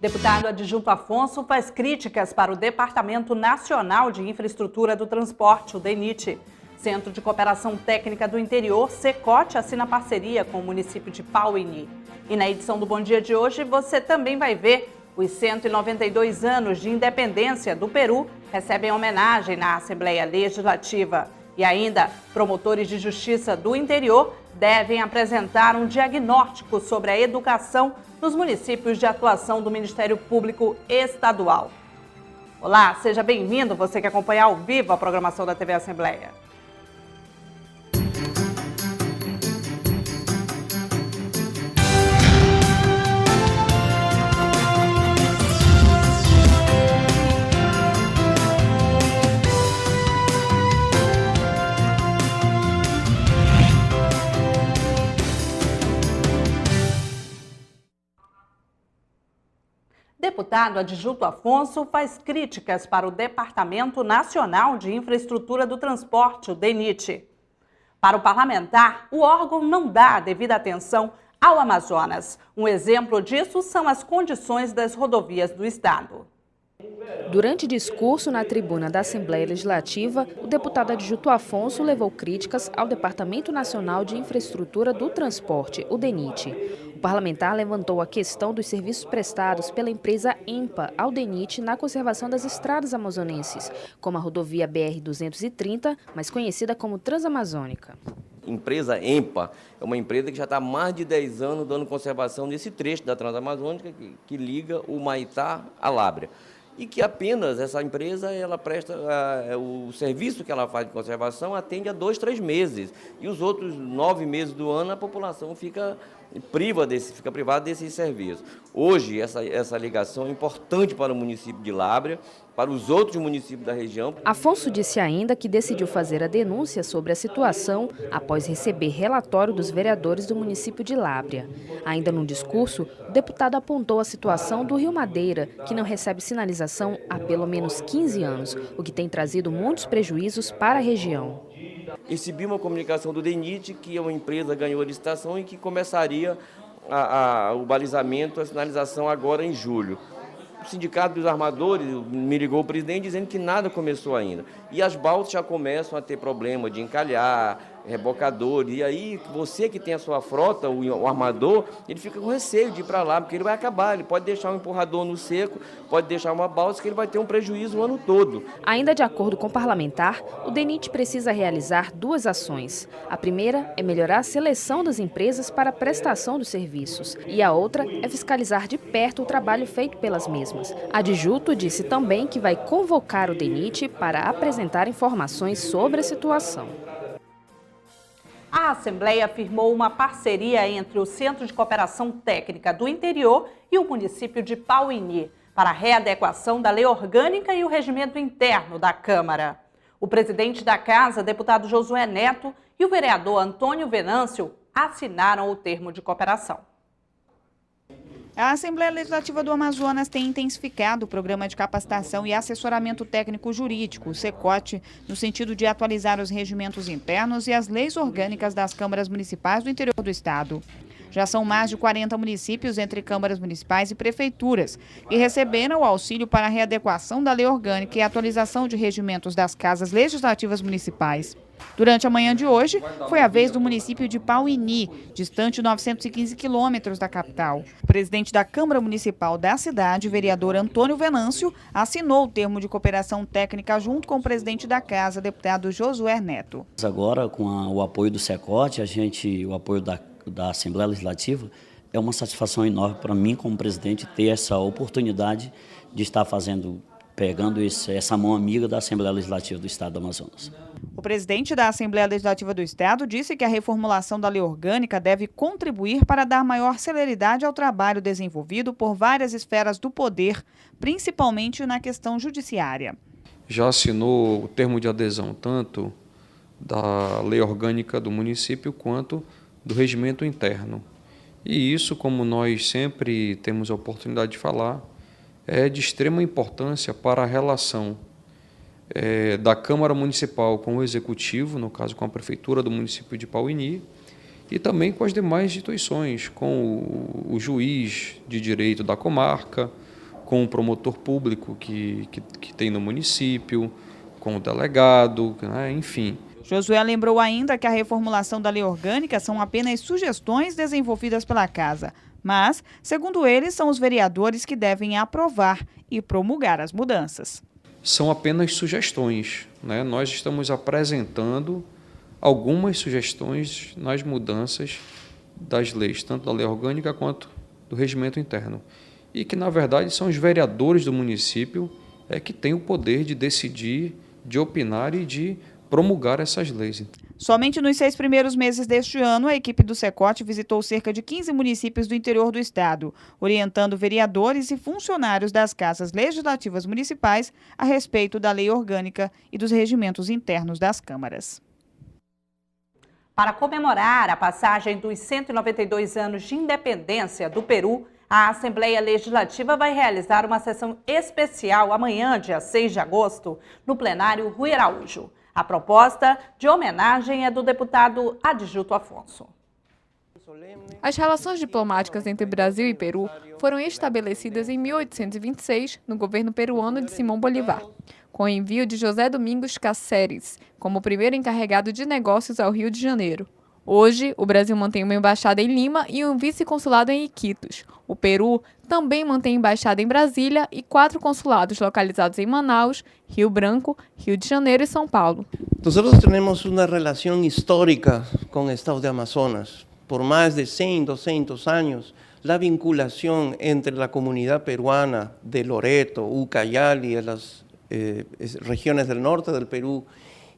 Deputado adjunto Afonso faz críticas para o Departamento Nacional de Infraestrutura do Transporte, o DENIT. Centro de Cooperação Técnica do Interior, Cecote, assina parceria com o município de Pauini. E na edição do Bom Dia de hoje, você também vai ver os 192 anos de independência do Peru recebem homenagem na Assembleia Legislativa. E ainda, promotores de justiça do interior devem apresentar um diagnóstico sobre a educação nos municípios de atuação do Ministério Público Estadual. Olá, seja bem-vindo, você que acompanha ao vivo a programação da TV Assembleia. Deputado adjunto Afonso faz críticas para o Departamento Nacional de Infraestrutura do Transporte, o DENIT. Para o parlamentar, o órgão não dá a devida atenção ao Amazonas. Um exemplo disso são as condições das rodovias do estado. Durante discurso na tribuna da Assembleia Legislativa, o deputado adjunto Afonso levou críticas ao Departamento Nacional de Infraestrutura do Transporte, o DENIT. O parlamentar levantou a questão dos serviços prestados pela empresa EMPA ao DENIT na conservação das estradas amazonenses, como a rodovia BR-230, mais conhecida como Transamazônica. A empresa EMPA é uma empresa que já está há mais de 10 anos dando conservação nesse trecho da Transamazônica que liga o Maitá à Lábrea. E que apenas essa empresa ela presta o serviço que ela faz de conservação atende a 2, 3 meses. E os outros 9 meses do ano a população fica privada desses serviços. Hoje essa ligação é importante para o município de Lábrea, para os outros municípios da região. Afonso disse ainda que decidiu fazer a denúncia sobre a situação após receber relatório dos vereadores do município de Lábrea. Ainda num discurso, o deputado apontou a situação do Rio Madeira, que não recebe sinalização há pelo menos 15 anos, o que tem trazido muitos prejuízos para a região. Recebi uma comunicação do DENIT que uma empresa ganhou a licitação e que começaria o balizamento, a sinalização agora em julho. O Sindicato dos Armadores me ligou o presidente dizendo que nada começou ainda. E as balsas já começam a ter problema de encalhar, rebocador. E aí você que tem a sua frota, o armador, ele fica com receio de ir para lá, porque ele vai acabar. Ele pode deixar um empurrador no seco, pode deixar uma balsa que ele vai ter um prejuízo o ano todo. Ainda de acordo com o parlamentar, o DENIT precisa realizar 2 ações. A primeira é melhorar a seleção das empresas para a prestação dos serviços. E a outra é fiscalizar de perto o trabalho feito pelas mesmas. Adjunto disse também que vai convocar o DENIT para apresentar informações sobre a situação. A Assembleia firmou uma parceria entre o Centro de Cooperação Técnica do Interior e o município de Pauini para a readequação da lei orgânica e o regimento interno da Câmara. O presidente da Casa, deputado Josué Neto, e o vereador Antônio Venâncio assinaram o termo de cooperação. A Assembleia Legislativa do Amazonas tem intensificado o programa de capacitação e assessoramento técnico-jurídico, o Cecote, no sentido de atualizar os regimentos internos e as leis orgânicas das câmaras municipais do interior do estado. Já são mais de 40 municípios entre câmaras municipais e prefeituras que receberam o auxílio para a readequação da lei orgânica e a atualização de regimentos das casas legislativas municipais. Durante a manhã de hoje, foi a vez do município de Pauini, distante 915 quilômetros da capital. O presidente da Câmara Municipal da cidade, vereador Antônio Venâncio, assinou o termo de cooperação técnica junto com o presidente da Casa, deputado Josué Neto. Agora, com o apoio do Cecote, o apoio da Assembleia Legislativa, é uma satisfação enorme para mim, como presidente, ter essa oportunidade de estar pegando essa mão amiga da Assembleia Legislativa do Estado do Amazonas. O presidente da Assembleia Legislativa do Estado disse que a reformulação da lei orgânica deve contribuir para dar maior celeridade ao trabalho desenvolvido por várias esferas do poder, principalmente na questão judiciária. Já assinou o termo de adesão tanto da lei orgânica do município quanto do regimento interno. E isso, como nós sempre temos a oportunidade de falar, é de extrema importância para a relação da Câmara Municipal com o Executivo, no caso com a Prefeitura do município de Pauini, e também com as demais instituições, com o juiz de direito da comarca, com o promotor público que tem no município, com o delegado, né, enfim. Josué lembrou ainda que a reformulação da lei orgânica são apenas sugestões desenvolvidas pela Casa, mas, segundo ele, são os vereadores que devem aprovar e promulgar as mudanças. São apenas sugestões, né? Nós estamos apresentando algumas sugestões nas mudanças das leis, tanto da lei orgânica quanto do regimento interno. E que, na verdade, são os vereadores do município que têm o poder de decidir, de opinar e de promulgar essas leis. Somente nos 6 primeiros meses deste ano, a equipe do SECOT visitou cerca de 15 municípios do interior do estado, orientando vereadores e funcionários das casas legislativas municipais a respeito da lei orgânica e dos regimentos internos das câmaras. Para comemorar a passagem dos 192 anos de independência do Peru, a Assembleia Legislativa vai realizar uma sessão especial amanhã, dia 6 de agosto, no plenário Rui Araújo. A proposta de homenagem é do deputado Adjuto Afonso. As relações diplomáticas entre Brasil e Peru foram estabelecidas em 1826, no governo peruano de Simão Bolívar, com o envio de José Domingos Cáceres como primeiro encarregado de negócios ao Rio de Janeiro. Hoje, o Brasil mantém uma embaixada em Lima e um vice-consulado em Iquitos. O Peru também mantém embaixada em Brasília e 4 consulados localizados em Manaus, Rio Branco, Rio de Janeiro e São Paulo. Nós temos uma relação histórica com o estado de Amazonas. Por mais de 100, 200 anos, a vinculação entre a comunidade peruana de Loreto, Ucayali, as regiões do norte do Peru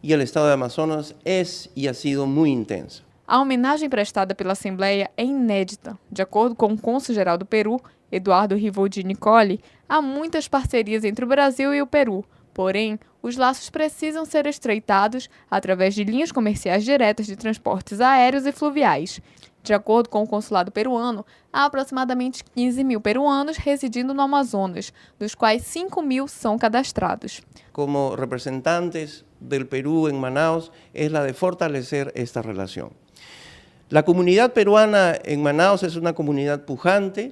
e o estado de Amazonas é e ha sido muito intensa. A homenagem prestada pela Assembleia é inédita. De acordo com o cônsul-geral do Peru, Eduardo Rivoldi Nicoli, há muitas parcerias entre o Brasil e o Peru. Porém, os laços precisam ser estreitados através de linhas comerciais diretas de transportes aéreos e fluviais. De acordo com o consulado peruano, há aproximadamente 15 mil peruanos residindo no Amazonas, dos quais 5 mil são cadastrados. Como representantes do Peru em Manaus, é a de fortalecer esta relação. A comunidade peruana em Manaus é uma comunidade pujante,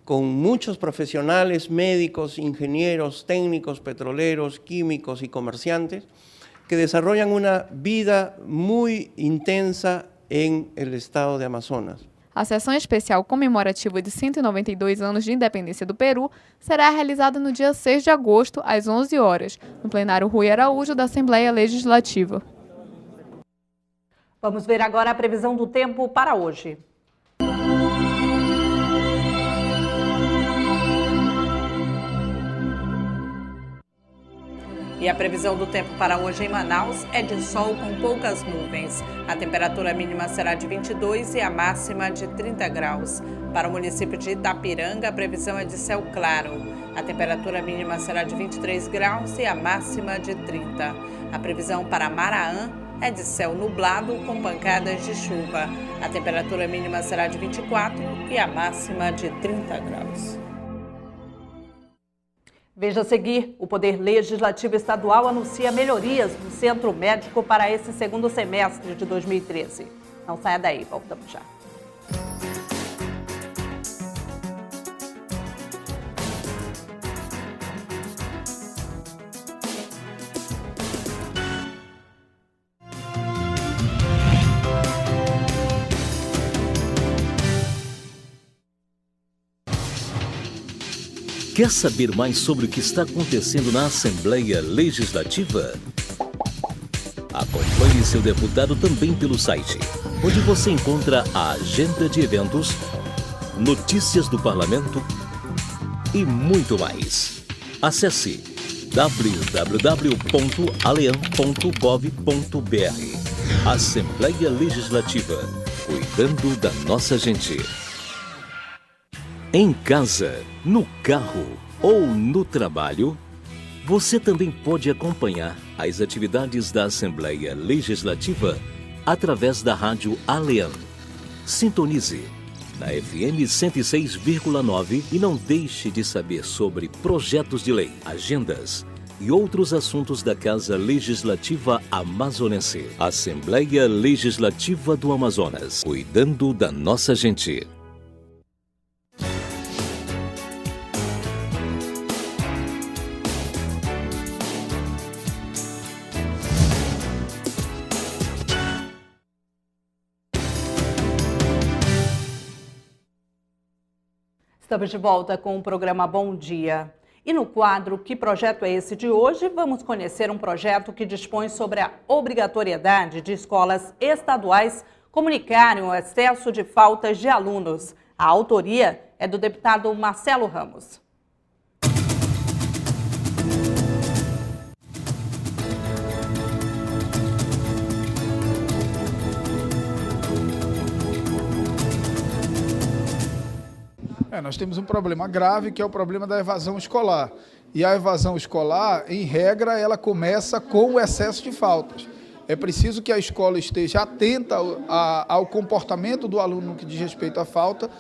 com muitos profissionais, médicos, engenheiros, técnicos, petroleros, químicos e comerciantes, que desenvolvem uma vida muito intensa em el estado de Amazonas. A sessão especial comemorativa de 192 anos de independência do Peru será realizada no dia 6 de agosto, às 11 horas, no plenário Rui Araújo da Assembleia Legislativa. Vamos ver agora a previsão do tempo para hoje. E a previsão do tempo para hoje em Manaus é de sol com poucas nuvens. A temperatura mínima será de 22 e a máxima de 30 graus. Para o município de Itapiranga, a previsão é de céu claro. A temperatura mínima será de 23 graus e a máxima de 30. A previsão para Maraã é de céu nublado com pancadas de chuva. A temperatura mínima será de 24 e a máxima de 30 graus. Veja a seguir, o Poder Legislativo Estadual anuncia melhorias no Centro Médico para esse segundo semestre de 2013. Não saia daí, voltamos já. Quer saber mais sobre o que está acontecendo na Assembleia Legislativa? Acompanhe seu deputado também pelo site, onde você encontra a agenda de eventos, notícias do parlamento e muito mais. Acesse www.aleam.gov.br. Assembleia Legislativa, cuidando da nossa gente. Em casa, no carro ou no trabalho, você também pode acompanhar as atividades da Assembleia Legislativa através da rádio Aleam. Sintonize na FM 106,9 e não deixe de saber sobre projetos de lei, agendas e outros assuntos da Casa Legislativa Amazonense. Assembleia Legislativa do Amazonas, cuidando da nossa gente. Estamos de volta com o programa Bom Dia. E no quadro Que Projeto é Esse de hoje, vamos conhecer um projeto que dispõe sobre a obrigatoriedade de escolas estaduais comunicarem o excesso de faltas de alunos. A autoria é do deputado Marcelo Ramos. Nós temos um problema grave, que é o problema da evasão escolar. E a evasão escolar, em regra, ela começa com o excesso de faltas. É preciso que a escola esteja atenta ao comportamento do aluno no que diz respeito à falta,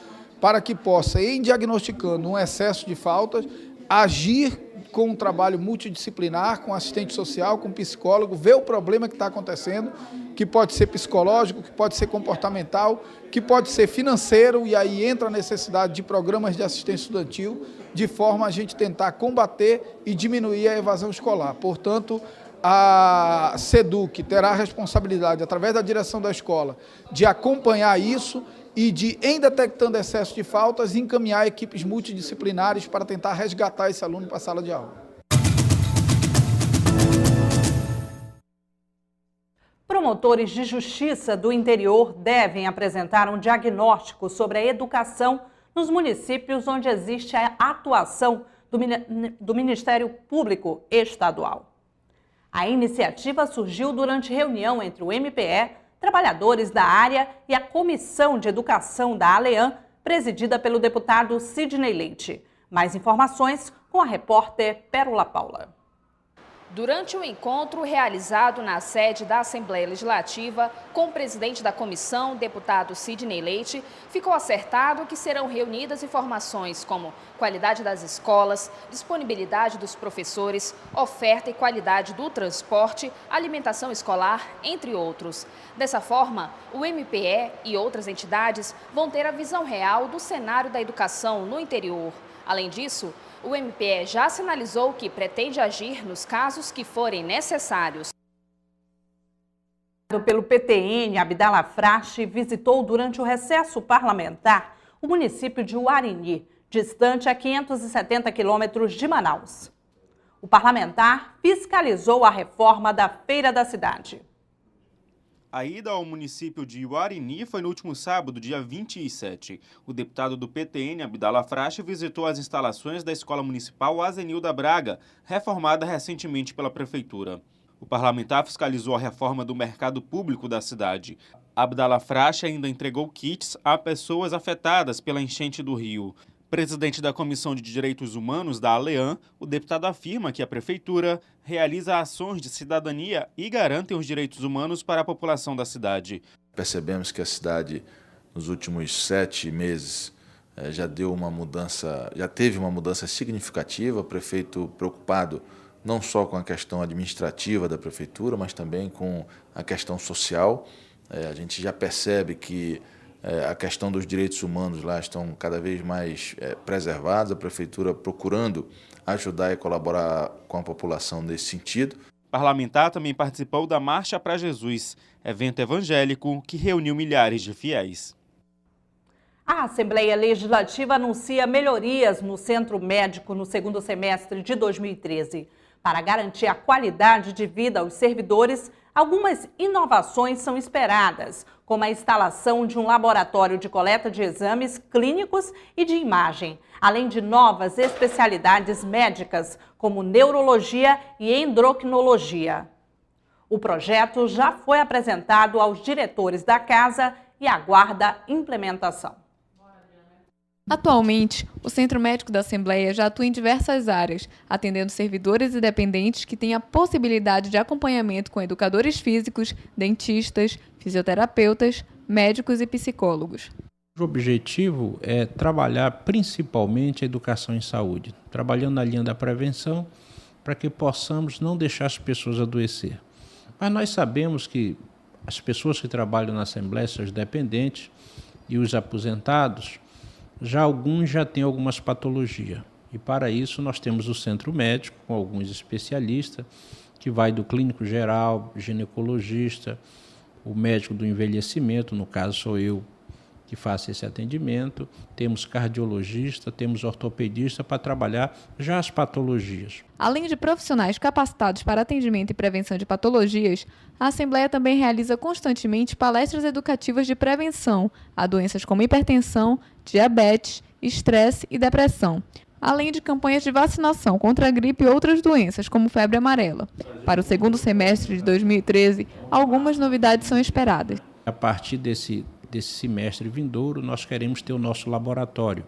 para que possa, em diagnosticando um excesso de faltas, agir com um trabalho multidisciplinar, com assistente social, com psicólogo, ver o problema que está acontecendo, que pode ser psicológico, que pode ser comportamental, que pode ser financeiro, e aí entra a necessidade de programas de assistência estudantil, de forma a gente tentar combater e diminuir a evasão escolar. Portanto, a SEDUC terá a responsabilidade, através da direção da escola, de acompanhar isso e de, em detectando excesso de faltas, encaminhar equipes multidisciplinares para tentar resgatar esse aluno para a sala de aula. Promotores de justiça do interior devem apresentar um diagnóstico sobre a educação nos municípios onde existe a atuação do Ministério Público Estadual. A iniciativa surgiu durante reunião entre o MPE, trabalhadores da área e a Comissão de Educação da ALEAN, presidida pelo deputado Sidney Leite. Mais informações com a repórter Pérola Paula. Durante o encontro realizado na sede da Assembleia Legislativa com o presidente da comissão, deputado Sidney Leite, ficou acertado que serão reunidas informações como qualidade das escolas, disponibilidade dos professores, oferta e qualidade do transporte, alimentação escolar, entre outros. Dessa forma, o MPE e outras entidades vão ter a visão real do cenário da educação no interior. Além disso, o MPE já sinalizou que pretende agir nos casos que forem necessários. Pelo PTN, Abdala Frache visitou durante o recesso parlamentar o município de Uarini, distante a 570 quilômetros de Manaus. O parlamentar fiscalizou a reforma da feira da cidade. A ida ao município de Uarini foi no último sábado, dia 27. O deputado do PTN, Abdala Frache, visitou as instalações da Escola Municipal Azenilda Braga, reformada recentemente pela Prefeitura. O parlamentar fiscalizou a reforma do mercado público da cidade. Abdala Frache ainda entregou kits a pessoas afetadas pela enchente do rio. Presidente da Comissão de Direitos Humanos da ALEAN, o deputado afirma que a Prefeitura realiza ações de cidadania e garante os direitos humanos para a população da cidade. Percebemos que a cidade, nos últimos 7 meses, já teve uma mudança significativa. O prefeito preocupado não só com a questão administrativa da Prefeitura, mas também com a questão social. A gente já percebe que a questão dos direitos humanos lá estão cada vez mais preservados, a Prefeitura procurando ajudar e colaborar com a população nesse sentido. O parlamentar também participou da Marcha para Jesus, evento evangélico que reuniu milhares de fiéis. A Assembleia Legislativa anuncia melhorias no Centro Médico no segundo semestre de 2013. Para garantir a qualidade de vida aos servidores, algumas inovações são esperadas, como a instalação de um laboratório de coleta de exames clínicos e de imagem, além de novas especialidades médicas, como neurologia e endocrinologia. O projeto já foi apresentado aos diretores da casa e aguarda implementação. Atualmente, o Centro Médico da Assembleia já atua em diversas áreas, atendendo servidores e dependentes que têm a possibilidade de acompanhamento com educadores físicos, dentistas, fisioterapeutas, médicos e psicólogos. O objetivo é trabalhar principalmente a educação em saúde, trabalhando na linha da prevenção para que possamos não deixar as pessoas adoecer. Mas nós sabemos que as pessoas que trabalham na Assembleia, seus dependentes e os aposentados, alguns já têm algumas patologias. E para isso nós temos o centro médico, com alguns especialistas, que vai do clínico geral, ginecologista, o médico do envelhecimento, no caso sou eu, que faça esse atendimento, temos cardiologista, temos ortopedista para trabalhar já as patologias. Além de profissionais capacitados para atendimento e prevenção de patologias, a Assembleia também realiza constantemente palestras educativas de prevenção a doenças como hipertensão, diabetes, estresse e depressão, além de campanhas de vacinação contra a gripe e outras doenças, como febre amarela. Para o segundo semestre de 2013, algumas novidades são esperadas. A partir desse semestre vindouro, nós queremos ter o nosso laboratório,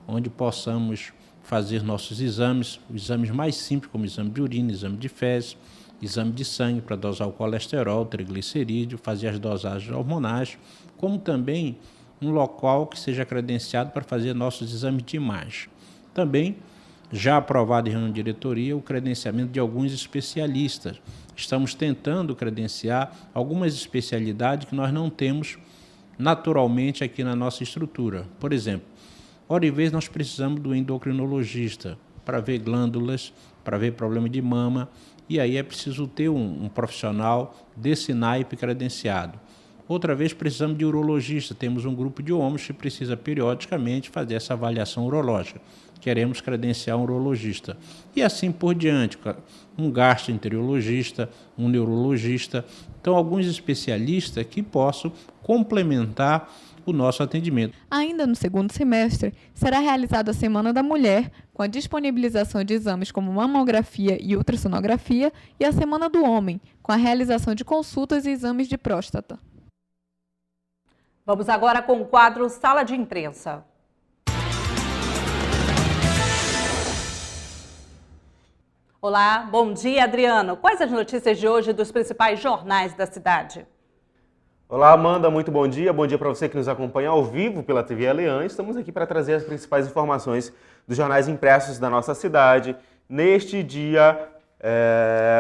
onde possamos fazer nossos exames, os exames mais simples, como exame de urina, exame de fezes, exame de sangue para dosar o colesterol, triglicerídeo, fazer as dosagens hormonais, como também um local que seja credenciado para fazer nossos exames de imagem. Também, já aprovado em reunião de diretoria, o credenciamento de alguns especialistas. Estamos tentando credenciar algumas especialidades que nós não temos naturalmente aqui na nossa estrutura. Por exemplo, hora e vez nós precisamos do endocrinologista para ver glândulas, para ver problema de mama, e aí é preciso ter um profissional desse naipe credenciado. Outra vez precisamos de urologista, temos um grupo de homens que precisa periodicamente fazer essa avaliação urológica. Queremos credenciar um urologista. E assim por diante, um gastroenterologista, um neurologista. Então, alguns especialistas que possam complementar o nosso atendimento. Ainda no segundo semestre, será realizada a Semana da Mulher, com a disponibilização de exames como mamografia e ultrassonografia, e a Semana do Homem, com a realização de consultas e exames de próstata. Vamos agora com o quadro Sala de Imprensa. Olá, bom dia, Adriano. Quais as notícias de hoje dos principais jornais da cidade? Olá, Amanda, muito bom dia. Bom dia para você que nos acompanha ao vivo pela TV Aleã. Estamos aqui para trazer as principais informações dos jornais impressos da nossa cidade. Neste dia,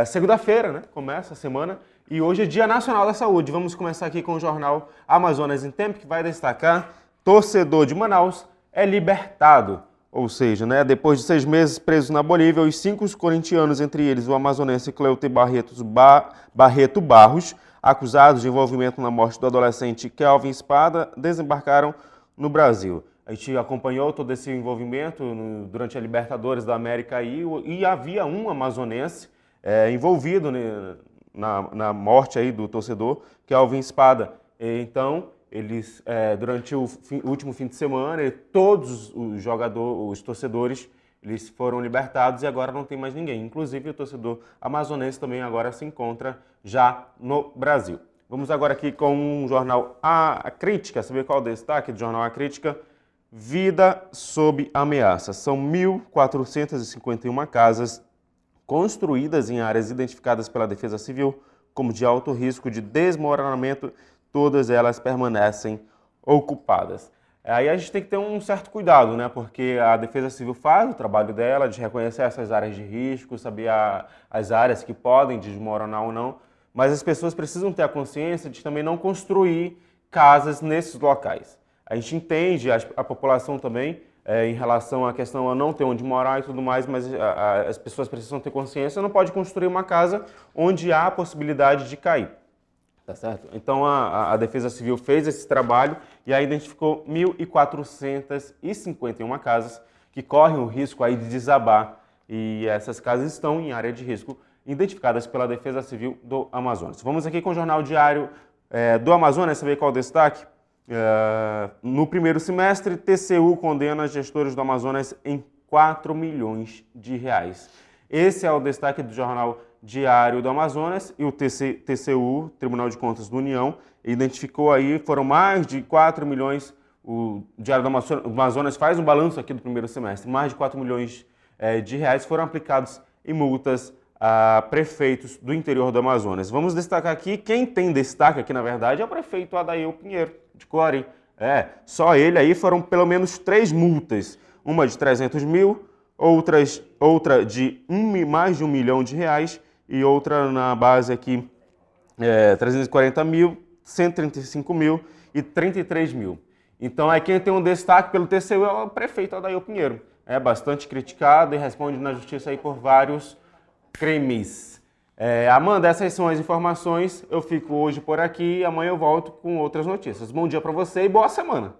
segunda-feira, né? Começa a semana. E hoje é Dia Nacional da Saúde. Vamos começar aqui com o jornal Amazonas em Tempo, que vai destacar: torcedor de Manaus é libertado. Ou seja, né, depois de 6 meses presos na Bolívia, os 5 corintianos, entre eles o amazonense Cleuter Barreto Barros, acusados de envolvimento na morte do adolescente Kelvin Espada, desembarcaram no Brasil. A gente acompanhou todo esse envolvimento durante a Libertadores da América aí, e havia um amazonense envolvido na morte aí do torcedor Kelvin Espada. Então, eles, durante o último fim de semana, todos os torcedores, eles foram libertados e agora não tem mais ninguém. Inclusive o torcedor amazonense também agora se encontra já no Brasil. Vamos agora aqui com o jornal A Crítica, saber qual é o destaque do jornal A Crítica. Vida sob ameaça. São 1.451 casas construídas em áreas identificadas pela Defesa Civil como de alto risco de desmoronamento. Todas elas permanecem ocupadas. Aí a gente tem que ter um certo cuidado, né? Porque a Defesa Civil faz o trabalho dela de reconhecer essas áreas de risco, saber as áreas que podem desmoronar ou não, mas as pessoas precisam ter a consciência de também não construir casas nesses locais. A gente entende a população também em relação à questão a não ter onde morar e tudo mais, mas as pessoas precisam ter consciência, não pode construir uma casa onde há a possibilidade de cair. Tá certo? Então a Defesa Civil fez esse trabalho e aí identificou 1.451 casas que correm o risco aí de desabar, e essas casas estão em área de risco identificadas pela Defesa Civil do Amazonas. Vamos aqui com o Jornal Diário do Amazonas, saber qual o destaque. No primeiro semestre, TCU condena gestores do Amazonas em 4 milhões de reais. Esse é o destaque do Jornal Diário do Amazonas, e o TCU, Tribunal de Contas da União, identificou aí, foram mais de 4 milhões, o Diário do Amazonas faz um balanço aqui do primeiro semestre, mais de 4 milhões de reais foram aplicados em multas a prefeitos do interior do Amazonas. Vamos destacar aqui, quem tem destaque aqui na verdade é o prefeito Adair Pinheiro, de Coari. Só ele aí foram pelo menos 3 multas, uma de 300 mil, outra de mais de 1 milhão de reais, e outra na base aqui, 340 mil, 135 mil e 33 mil. Então, quem tem um destaque pelo TCU é o prefeito Adair Pinheiro. É bastante criticado e responde na justiça aí por vários crimes. Amanda, essas são as informações. Eu fico hoje por aqui e amanhã eu volto com outras notícias. Bom dia para você e boa semana.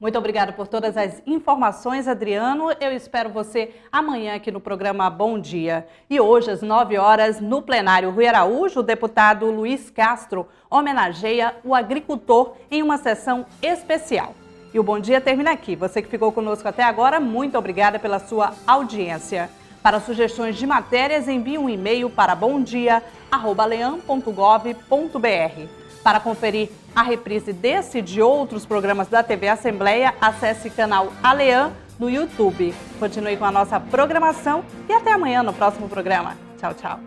Muito obrigada por todas as informações, Adriano. Eu espero você amanhã aqui no programa Bom Dia. E hoje, às 9 horas, no plenário Rui Araújo, o deputado Luiz Castro homenageia o agricultor em uma sessão especial. E o Bom Dia termina aqui. Você que ficou conosco até agora, muito obrigada pela sua audiência. Para sugestões de matérias, envie um e-mail para bomdia@leam.gov.br. Para conferir a reprise desse e de outros programas da TV Assembleia, acesse o canal Aleam no YouTube. Continue com a nossa programação e até amanhã no próximo programa. Tchau, tchau.